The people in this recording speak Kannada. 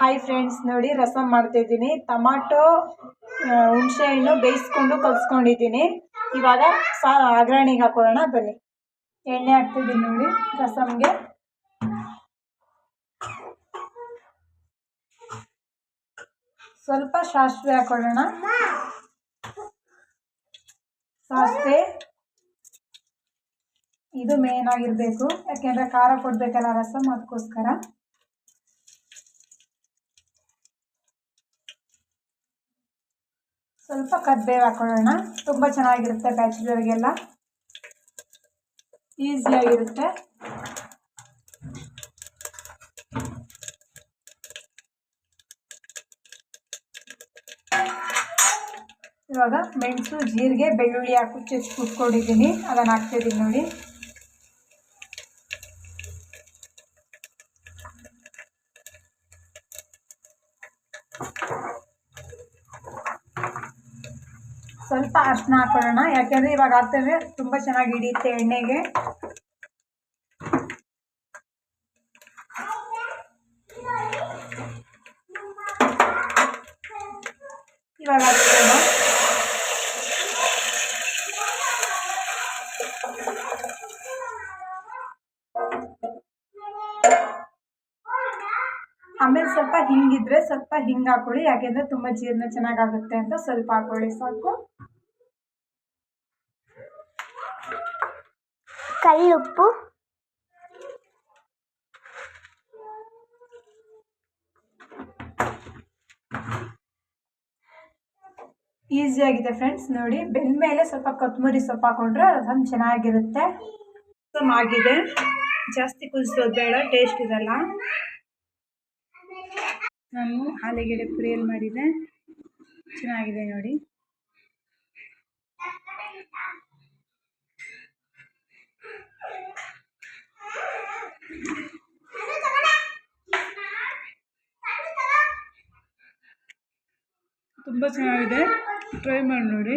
ಹಾಯ್ ಫ್ರೆಂಡ್ಸ್, ನೋಡಿ ರಸಮ್ ಮಾಡ್ತಾಯಿದ್ದೀನಿ. ಟೊಮಾಟೊ ಹುಣಸೆ ಹಣ್ಣು ಬೇಯಿಸ್ಕೊಂಡು ಕಲಿಸ್ಕೊಂಡಿದ್ದೀನಿ. ಇವಾಗ ಅಗ್ರಣಿಗೆ ಹಾಕೊಳ್ಳೋಣ ಬನ್ನಿ. ಎಣ್ಣೆ ಹಾಕ್ತಿದ್ದೀನಿ ನೋಡಿ ರಸಮ್ಗೆ. ಸ್ವಲ್ಪ ಸಾಸಿವೆ ಹಾಕೊಳ್ಳೋಣ. ಸಾಸಿವೆ ಇದು ಮೇನ್ ಆಗಿರಬೇಕು, ಯಾಕೆಂದರೆ ಖಾರ ಕೊಡಬೇಕಲ್ಲ ರಸಮ್, ಅದಕ್ಕೋಸ್ಕರ. ಸ್ವಲ್ಪ ಕರಿಬೇವು ಹಾಕೊಳ್ಳೋಣ. ತುಂಬ ಚೆನ್ನಾಗಿರುತ್ತೆ, ಬ್ಯಾಚುಲರ್ಗೆಲ್ಲ ಈಸಿಯಾಗಿರುತ್ತೆ. ಇವಾಗ ಮೆಣಸು, ಜೀರಿಗೆ, ಬೆಳ್ಳುಳ್ಳಿ ಹಾಕಿ ಕುಟ್ಕೊಂಡಿದ್ದೀನಿ, ಅದನ್ನು ಹಾಕ್ತಿದ್ದೀನಿ ನೋಡಿ. ಸ್ವಲ್ಪ ಅರಿಶಿನ ಹಾಕೊಳ್ಳೋಣ, ಯಾಕೆಂದರೆ ಇವಾಗ ಹಾಕ್ತೇವೆ ತುಂಬ ಚೆನ್ನಾಗಿ ಹಿಡಿಯುತ್ತೆ ಎಣ್ಣೆಗೆ. ಇವಾಗ ಹಾಕ್ತೇವೆ. ಆಮೇಲೆ ಸ್ವಲ್ಪ ಹಿಂಗಿದ್ರೆ ಸ್ವಲ್ಪ ಹಿಂಗೆ ಹಾಕೊಳ್ಳಿ, ಯಾಕೆಂದರೆ ತುಂಬ ಜೀರ್ಣ ಚೆನ್ನಾಗಾಗುತ್ತೆ ಅಂತ. ಸ್ವಲ್ಪ ಹಾಕೊಳ್ಳಿ ಸಾಕು. ಕಲ್ಲುಪ್ಪು, ಈಸಿಯಾಗಿದೆ ಫ್ರೆಂಡ್ಸ್. ನೋಡಿ, ಬೆಂದಮೇಲೆ ಸ್ವಲ್ಪ ಕೊತ್ತಂಬರಿ ಸೊಪ್ಪು ಹಾಕೊಂಡ್ರೆ ಅದನ್ನು ಚೆನ್ನಾಗಿರುತ್ತೆ. ಆಗಿದೆ, ಜಾಸ್ತಿ ಕುದಿಸೋದು ಬೇಡ, ಟೇಸ್ಟ್ ಇರಲ್ಲ. ನಾನು ಆಲೂಗೆಡ್ಡೆ ಪುರಿಯಲ್ಲಿ ಮಾಡಿದೆ, ಚೆನ್ನಾಗಿದೆ ನೋಡಿ. ತುಂಬ ಚೆನ್ನಾಗಿದೆ, ಟ್ರೈ ಮಾಡಿ ನೋಡಿ.